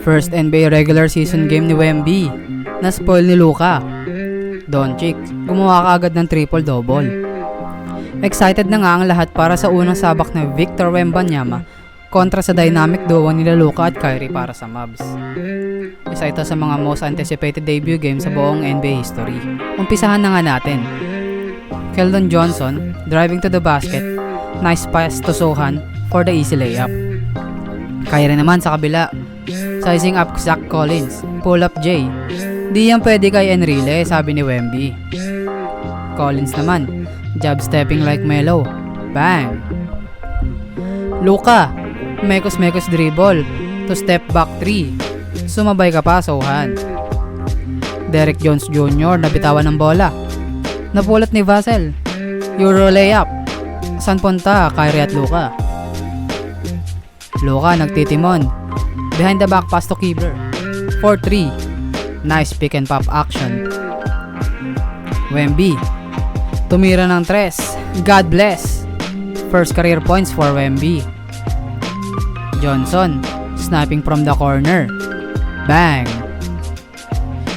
First NBA regular season game ni Wemby. Na-spoil ni Luka. Doncic, gumawa kaagad ng triple-double. Excited na nga ang lahat para sa unang sabak na Victor Wembanyama kontra sa dynamic duo nila Luka at Kyrie para sa Mavs. Isa ito sa mga most anticipated debut game sa buong NBA history. Umpisahan na nga natin. Keldon Johnson, driving to the basket, nice pass to Sohan for the easy layup. Kyrie naman sa kabila, sizing up Zach Collins, pull up Jay. Di yan pwede kay Enrile, sabi ni Wemby. Collins naman, jab stepping like Melo, bang. Luka, mekos dribble to step back 3. Sumabay ka pa, Sohan. Derek Jones Jr. nabitawan ng bola. Napulot ni Vassell. Euro layup. San punta, Kyrie at Luka? Luka nagtitimon. Behind the back pass to Kleber. 4-3. Nice pick and pop action. Wemby. Tumira ng tres. God bless. First career points for Wemby. Johnson. Sniping from the corner. Bang!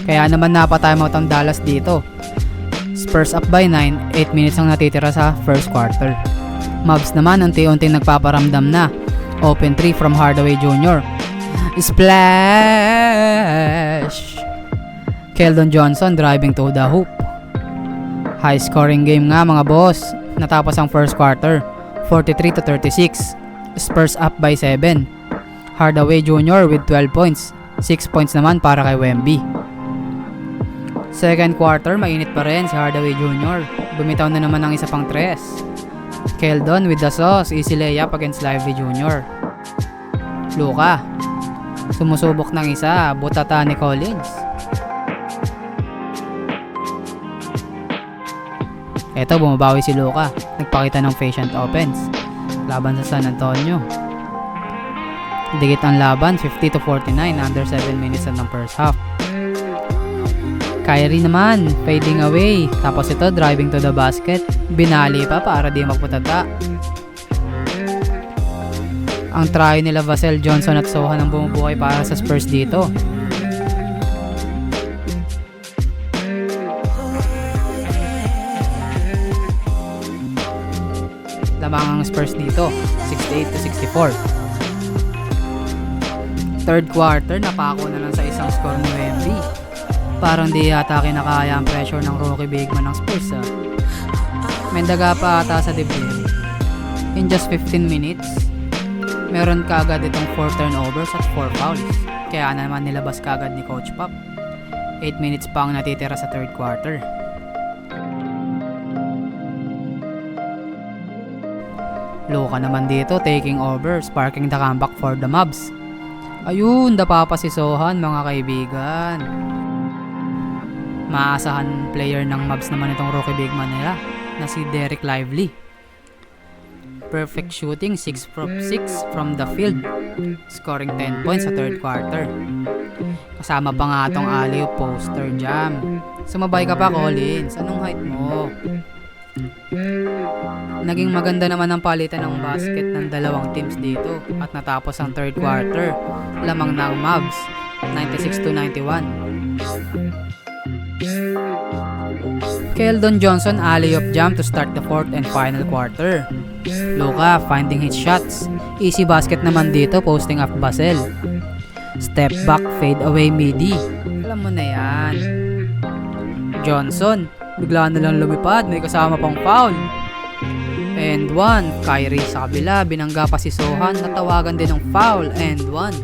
Kaya naman napatimeout ang Dallas dito. Spurs up by 9, 8 minutes ang natitira sa first quarter. Mavs naman unti-unting nagpaparamdam na. Open 3 from Hardaway Jr. Splash! Keldon Johnson driving to the hoop. High scoring game nga mga boss. Natapos ang first quarter, 43-36. Spurs up by 7. Hardaway Jr. with 12 points. 6 points naman para kay Wemby. Second quarter, mainit pa rin si Hardaway Jr. Bumitaw na naman ng isa pang tres. Keldon with the sauce, easy layup against Lively Jr. Luka, sumusubok ng isa, butata ni Collins. Eto, bumabawi si Luka. Nagpakita ng patient offense laban sa San Antonio. Dikit ang laban, 50-49, under 7 minutes ng first half. Kyrie naman, fading away. Tapos ito, driving to the basket. Binali pa para di magputata. Ang try nila Vassell, Johnson at Sohan ang bumubuhay para sa Spurs dito. Lamang ang Spurs dito, 68-64. Third quarter, napako na lang sa isang score ni Wemby. Parang di yata kinakaya ang pressure ng rookie big man ng Spurs. May daga pa ata sa dibdib. In just 15 minutes, meron kaagad itong 4 turnovers at 4 fouls. Kaya naman nilabas kaagad ni Coach Pop. 8 minutes pa ang natitira sa third quarter. Luka naman dito taking over, sparking the comeback for the Mavs. Ayun, dapa pa si Sohan mga kaibigan. Maasahan player ng Mavs naman itong rookie big man nila na si Derek Lively. Perfect shooting, 6 from the field, scoring 10 points sa third quarter. Kasama pa nga itong alley-oop poster jam. Sumabay ka pa, Collins. Anong height mo? Naging maganda naman ang palitan ng basket ng dalawang teams dito at natapos ang third quarter. Lamang ng Mavs, 96-91. Keldon Johnson alley-oop jump to start the fourth and final quarter. Luka finding his shots. Easy basket naman dito, posting up Vassell. Step back, fade away midi. Alam mo na yan. Johnson, bigla na lang lumipad, may kasama pang foul. And one, Kyrie sa kabila, binangga pa si Sohan, natawagan din ng foul. And one,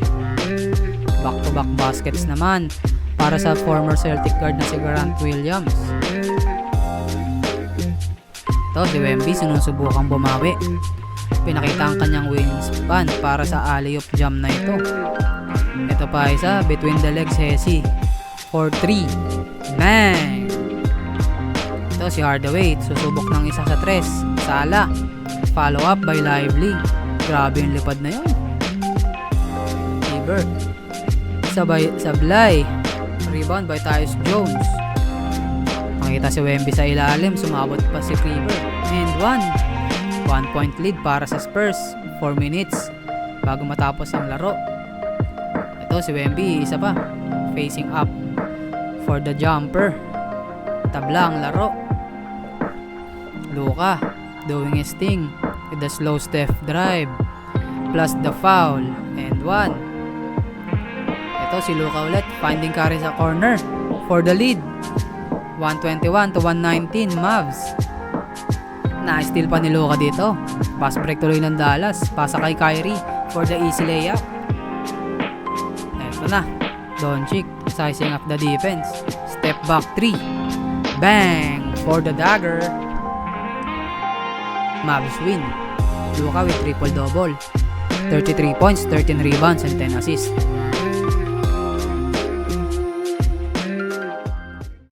back-to-back baskets naman para sa former Celtic guard na si Grant Williams. Ito, si Wemby sinusubukang bumawi. Pinakita ang kanyang wingspan para sa alley-oop jam na ito. Ito pa isa, between the legs Hesi. 4-3. Bang! Ito si Hardaway, susubok ng isa sa tres. Sala. Follow up by Lively. Grabe yung lipad na yun. Kleber. Sablay. Rebound by Tyus Jones. Makita si Wemby sa ilalim, sumabot pa si Kleber. And one. 1 point lead para sa Spurs. 4 minutes bago matapos ang laro. Ito si Wemby, isa pa. Facing up for the jumper. Tabla ang laro. Luka doing his thing with the slow step drive plus the foul and 1. Ito si Luka ulit, finding Curry sa corner for the lead. 121-119 Mavs. Na-steal pa ni Luka dito. Pass break tuloy ng Dallas. Pasa kay Kyrie for the easy layup. Ito na, Doncic sizing up the defense. Step back 3. Bang for the dagger. Mavs win. Luka with triple double. 33 points, 13 rebounds, and 10 assists.